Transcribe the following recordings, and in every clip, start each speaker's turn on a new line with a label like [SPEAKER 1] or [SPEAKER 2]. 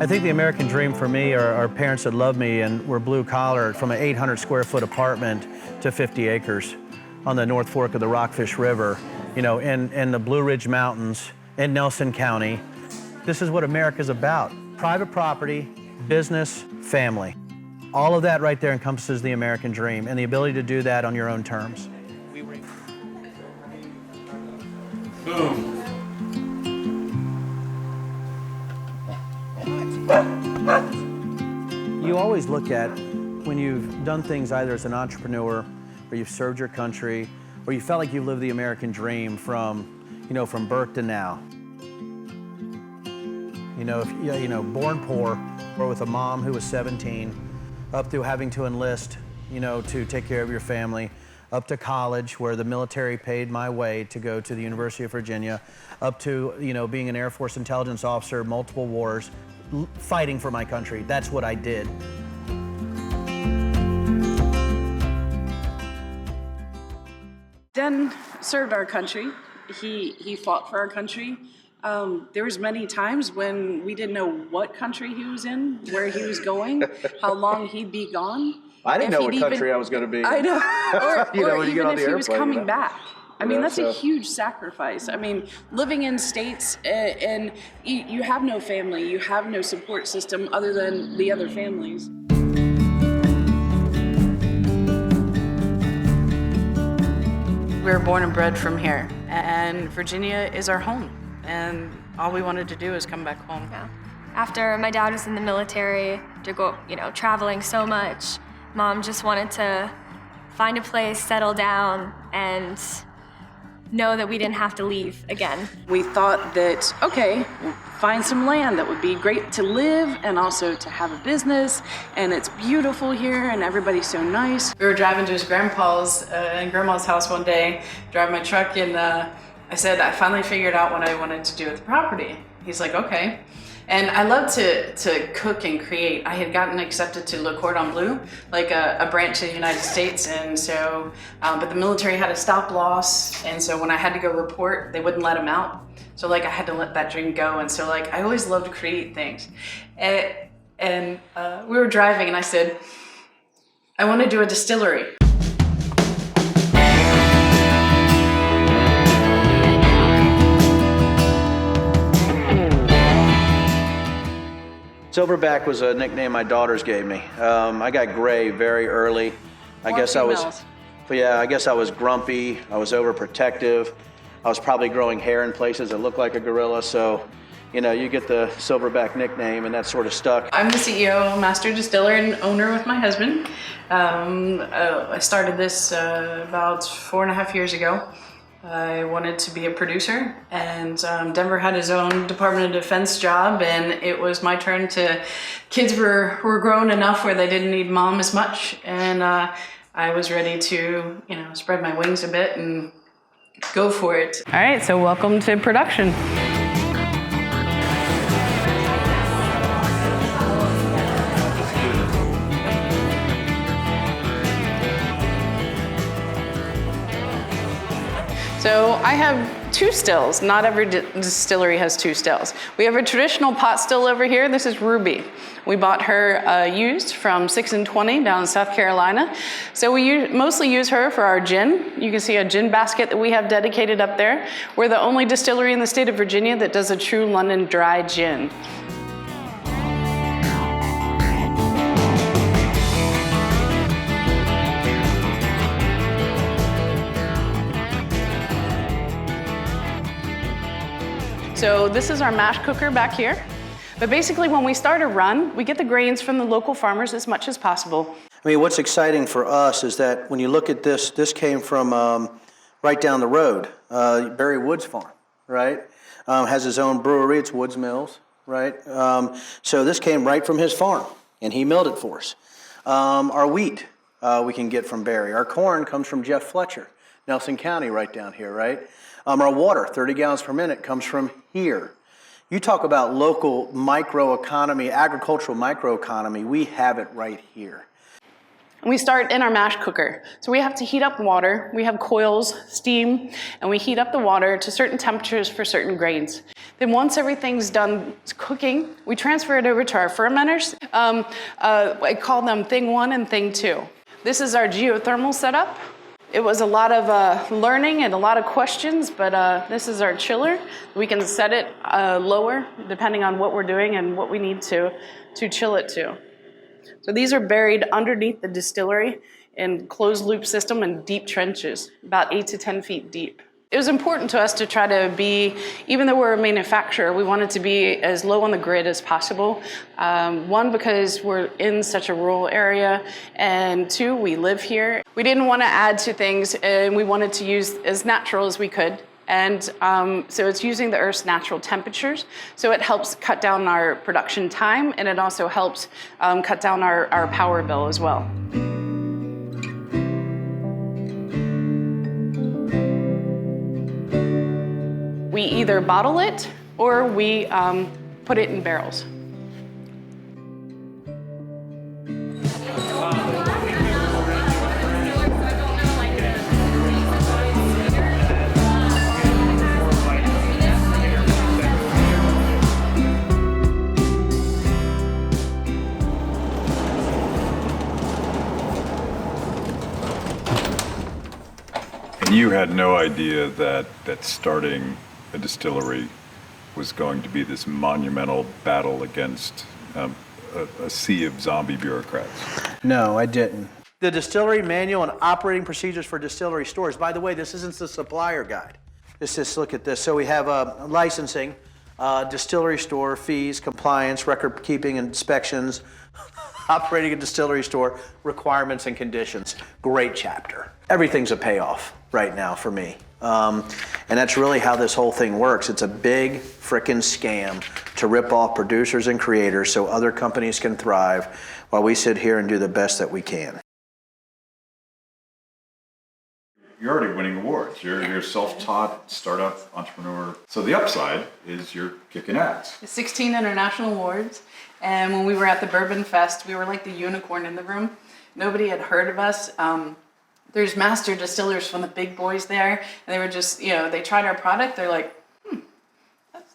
[SPEAKER 1] I think the American dream for me are parents that love me and were blue collar, from an 800 square foot apartment to 50 acres on the North Fork of the Rockfish River, you know, in the Blue Ridge Mountains in Nelson County. This is what America's about. Private property, business, family. All of that right there encompasses the American dream and the ability to do that on your own terms.
[SPEAKER 2] Boom.
[SPEAKER 1] You always look at when you've done things either as an entrepreneur or you've served your country or you felt like you've lived the American dream from birth to now. Born poor or with a mom who was 17, up through having to enlist, to take care of your family, up to college where the military paid my way to go to the University of Virginia, up to, being an Air Force intelligence officer, multiple wars, fighting for my country. That's what I did.
[SPEAKER 3] Dan served our country. He fought for our country. There was many times when we didn't know what country he was in, where he was going, how long he'd be gone.
[SPEAKER 2] I didn't know what country I was going to be.
[SPEAKER 3] I know. Or
[SPEAKER 2] when you get on
[SPEAKER 3] even
[SPEAKER 2] the
[SPEAKER 3] if he was
[SPEAKER 2] airplane,
[SPEAKER 3] coming back. I mean, that's a
[SPEAKER 2] so-
[SPEAKER 3] huge sacrifice. I mean, living in states and you have no family, you have no support system other than the other families. We were born and bred from here, and Virginia is our home, and all we wanted to do is come back home.
[SPEAKER 4] Yeah. After my dad was in the military, to go, traveling so much, Mom just wanted to find a place, settle down, and know that we didn't have to leave again.
[SPEAKER 3] We thought that, okay, we'll find some land that would be great to live and also to have a business, and it's beautiful here and everybody's so nice. We were driving to his grandpa's and grandma's house one day, driving my truck, and I said, I finally figured out what I wanted to do with the property. He's like, okay. And I love to cook and create. I had gotten accepted to Le Cordon Bleu, like a branch of the United States, and so, but the military had a stop loss, and so when I had to go report, they wouldn't let him out. So I had to let that dream go, and so I always loved to create things. And we were driving, and I said, I want to do a distillery.
[SPEAKER 1] Silverback was a nickname my daughters gave me. I got gray very early. I guess I was grumpy. I was overprotective. I was probably growing hair in places that looked like a gorilla. So, you get the Silverback nickname, and that sort of stuck.
[SPEAKER 3] I'm the CEO, master distiller, and owner with my husband. I started this about 4.5 years ago. I wanted to be a producer, and Denver had his own Department of Defense job, and it was my turn to, kids were grown enough where they didn't need mom as much, and I was ready to, spread my wings a bit and go for it. All right, so welcome to production. So I have 2 stills. Not every distillery has 2 stills. We have a traditional pot still over here. This is Ruby. We bought her used from 6 and 20 down in South Carolina. So we mostly use her for our gin. You can see a gin basket that we have dedicated up there. We're the only distillery in the state of Virginia that does a true London dry gin. So this is our mash cooker back here. But basically when we start a run, we get the grains from the local farmers as much as possible.
[SPEAKER 1] I mean, what's exciting for us is that when you look at this came from right down the road, Barry Wood's farm, right? Has his own brewery, it's Woods Mills, right? So this came right from his farm, and he milled it for us. Our wheat we can get from Barry. Our corn comes from Jeff Fletcher, Nelson County, right down here, right? Our water, 30 gallons per minute, comes from here. You talk about local microeconomy, agricultural microeconomy, we have it right here.
[SPEAKER 3] We start in our mash cooker. So we have to heat up water. We have coils, steam, and we heat up the water to certain temperatures for certain grains. Then once everything's done cooking, we transfer it over to our fermenters. I call them thing 1 and thing 2. This is our geothermal setup. It was a lot of learning and a lot of questions, but this is our chiller. We can set it lower depending on what we're doing and what we need to chill it to. So these are buried underneath the distillery in closed loop system in deep trenches, about 8 to 10 feet deep. It was important to us to try to be, even though we're a manufacturer, we wanted to be as low on the grid as possible. 1, because we're in such a rural area, and 2, we live here. We didn't want to add to things, and we wanted to use as natural as we could. And so it's using the Earth's natural temperatures. So it helps cut down our production time, and it also helps cut down our power bill as well. We either bottle it or we put it in barrels.
[SPEAKER 5] And you had no idea that starting a distillery was going to be this monumental battle against a sea of zombie bureaucrats.
[SPEAKER 1] No, I didn't. The Distillery Manual and Operating Procedures for Distillery Stores. By the way, this isn't the supplier guide. Just look at this. So we have licensing, distillery store, fees, compliance, record keeping, inspections, operating a distillery store, requirements and conditions. Great chapter. Everything's a payoff right now for me. And that's really how this whole thing works. It's a big frickin' scam to rip off producers and creators so other companies can thrive while we sit here and do the best that we can.
[SPEAKER 5] You're already winning awards. You're a self-taught startup entrepreneur. So the upside is you're kicking ass.
[SPEAKER 3] 16 international awards. And when we were at the Bourbon Fest, we were like the unicorn in the room. Nobody had heard of us. There's master distillers from the big boys there, and they were just, they tried our product. They're like,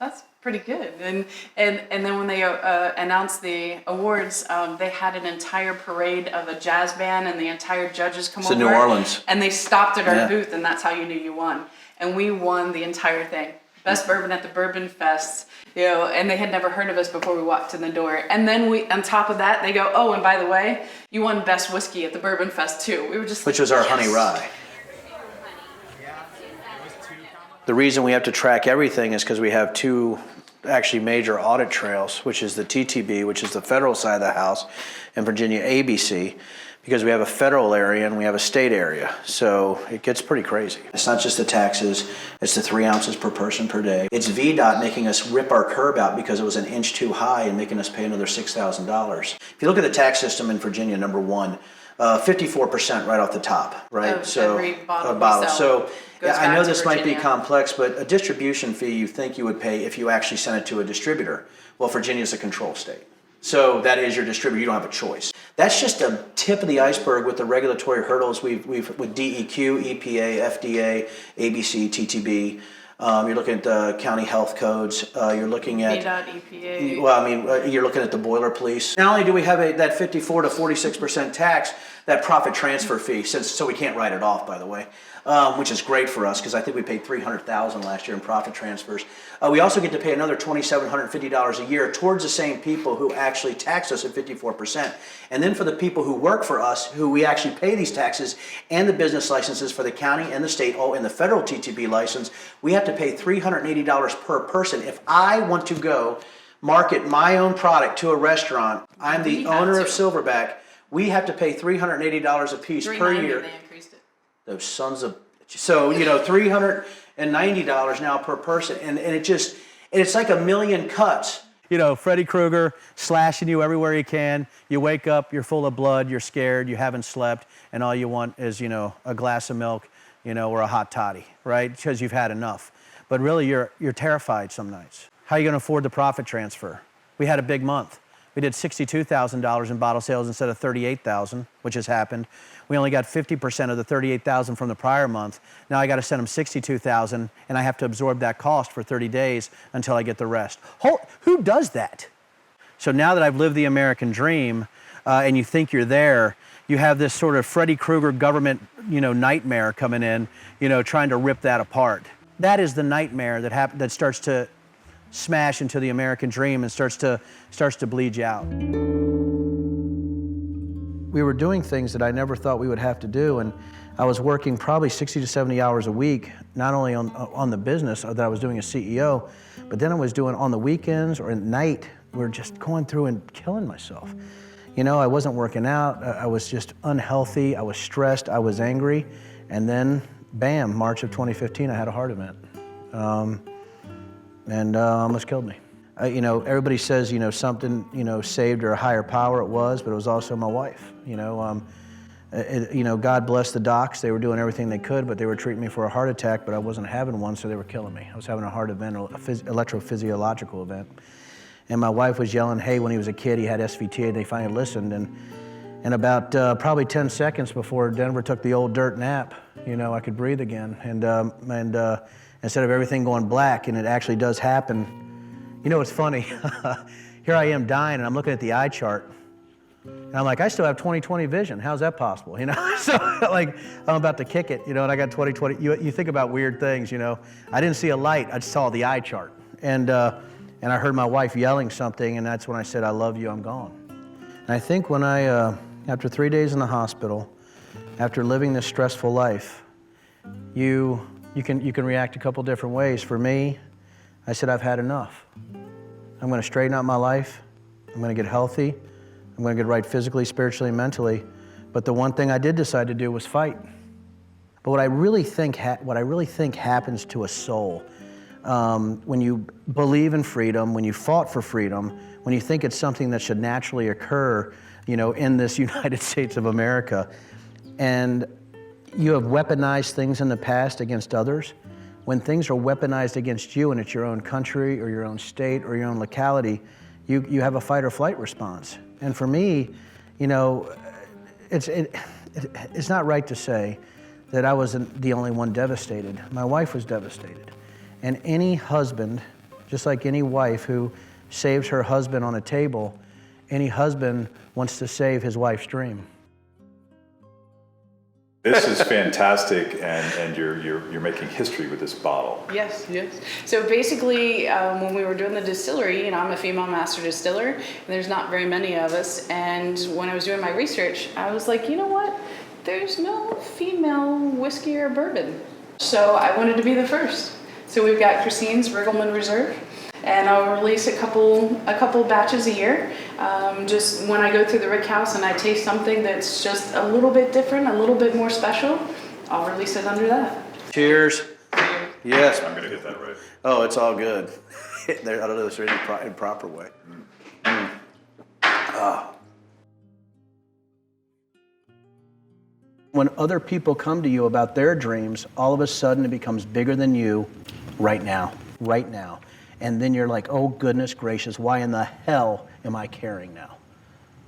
[SPEAKER 3] that's pretty good. And then when they announced the awards, they had an entire parade of a jazz band, and the entire judges come over.
[SPEAKER 1] It's in New Orleans.
[SPEAKER 3] And they stopped at our booth, and that's how you knew you won. And we won the entire thing. Best bourbon at the Bourbon Fest, and they had never heard of us before we walked in the door. And then on top of that, they go, oh, and by the way, you won best whiskey at the Bourbon Fest too. We were just
[SPEAKER 1] which was our honey rye. The reason we have to track everything is because we have 2 actually major audit trails, which is the TTB, which is the federal side of the house, and Virginia ABC, because we have a federal area and we have a state area. So it gets pretty crazy. It's not just the taxes, it's the 3 ounces per person per day. It's VDOT making us rip our curb out because it was an inch too high and making us pay another $6,000. If you look at the tax system in Virginia, number 1, 54% right off the top, right?
[SPEAKER 3] So every bottle.
[SPEAKER 1] So yeah, I know this might be complex, but a distribution fee you think you would pay if you actually sent it to a distributor. Well, Virginia's a control state. So that is your distributor, you don't have a choice. That's just a tip of the iceberg with the regulatory hurdles we've with DEQ, EPA, FDA, ABC, TTB. You're looking at the county health codes. You're looking at
[SPEAKER 3] EPA.
[SPEAKER 1] Well, you're looking at the boiler police. Not only do we have that 54 to 46% tax, that profit transfer fee, so we can't write it off, by the way, which is great for us because I think we paid $300,000 last year in profit transfers. We also get to pay another $2,750 a year towards the same people who actually tax us at 54%. And then for the people who work for us, who we actually pay these taxes and the business licenses for the county and the state, and the federal TTB license, we have to pay $380 per person. If I want to go market my own product to a restaurant, I'm the owner of Silverback, we have to pay $380 a piece per year.
[SPEAKER 3] They increased it.
[SPEAKER 1] Those sons of... So, $390 now per person. And it's like a million cuts. Freddy Krueger slashing you everywhere he can. You wake up, you're full of blood, you're scared, you haven't slept, and all you want is, a glass of milk, or a hot toddy, right? Because you've had enough. But really, you're terrified some nights. How are you going to afford the profit transfer? We had a big month. We did $62,000 in bottle sales instead of $38,000, which has happened. We only got 50% of the $38,000 from the prior month. Now I got to send them $62,000, and I have to absorb that cost for 30 days until I get the rest. Who does that? So now that I've lived the American dream, and you think you're there, you have this sort of Freddy Krueger government, nightmare coming in, trying to rip that apart. That is the nightmare that starts to smash into the American dream and starts to bleed you out. We were doing things that I never thought we would have to do, and I was working probably 60 to 70 hours a week, not only on the business that I was doing as CEO, but then I was doing on the weekends or at night. We were just going through and killing myself. I wasn't working out. I was just unhealthy. I was stressed. I was angry. And then, bam, March of 2015, I had a heart event. And almost killed me. Everybody says, something, saved or a higher power. It was, but it was also my wife. God bless the docs. They were doing everything they could, but they were treating me for a heart attack, but I wasn't having one, so they were killing me. I was having a heart event, electrophysiological event. And my wife was yelling, hey, when he was a kid, he had SVT, and they finally listened. And about probably 10 seconds before Denver took the old dirt nap, I could breathe again. And instead of everything going black, and it actually does happen. It's funny. Here I am dying, and I'm looking at the eye chart. And I'm like, I still have 20/20 vision. How's that possible? So like, I'm about to kick it, and I got 20/20. You think about weird things, I didn't see a light. I saw the eye chart. And I heard my wife yelling something, and that's when I said, I love you, I'm gone. And I think when after 3 days in the hospital, after living this stressful life, you can react a couple different ways. For me, I said, I've had enough. I'm going to straighten out my life. I'm going to get healthy. I'm going to get right physically, spiritually, and mentally. But the one thing I did decide to do was fight. But what I really think happens to a soul, when you believe in freedom, when you fought for freedom, when you think it's something that should naturally occur, in this United States of America, and you have weaponized things in the past against others, when things are weaponized against you and it's your own country or your own state or your own locality, you have a fight or flight response. And for me, it's not right to say that I wasn't the only one devastated. My wife was devastated. And any husband, just like any wife who saves her husband on a table, any husband wants to save his wife's dream.
[SPEAKER 5] This is fantastic, and you're making history with this bottle.
[SPEAKER 3] Yes. So basically, when we were doing the distillery, I'm a female master distiller, and there's not very many of us. And when I was doing my research, I was like, you know what? There's no female whiskey or bourbon. So I wanted to be the first. So we've got Christine's Riggleman Reserve, and I'll release a couple batches a year. Just when I go through the rick house and I taste something that's just a little bit different, a little bit more special, I'll release it under that.
[SPEAKER 1] Cheers. Yes.
[SPEAKER 5] I'm going to get that right.
[SPEAKER 1] Oh, it's all good. I don't know if there's any proper way. When other people come to you about their dreams, all of a sudden it becomes bigger than you right now. And then you're like, oh, goodness gracious, why in the hell am I caring now?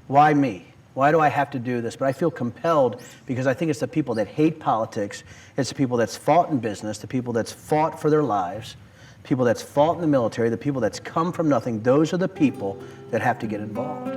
[SPEAKER 1] Why me? Why do I have to do this? But I feel compelled because I think it's the people that hate politics. It's the people that's fought in business, the people that's fought for their lives, people that's fought in the military, the people that's come from nothing. Those are the people that have to get involved.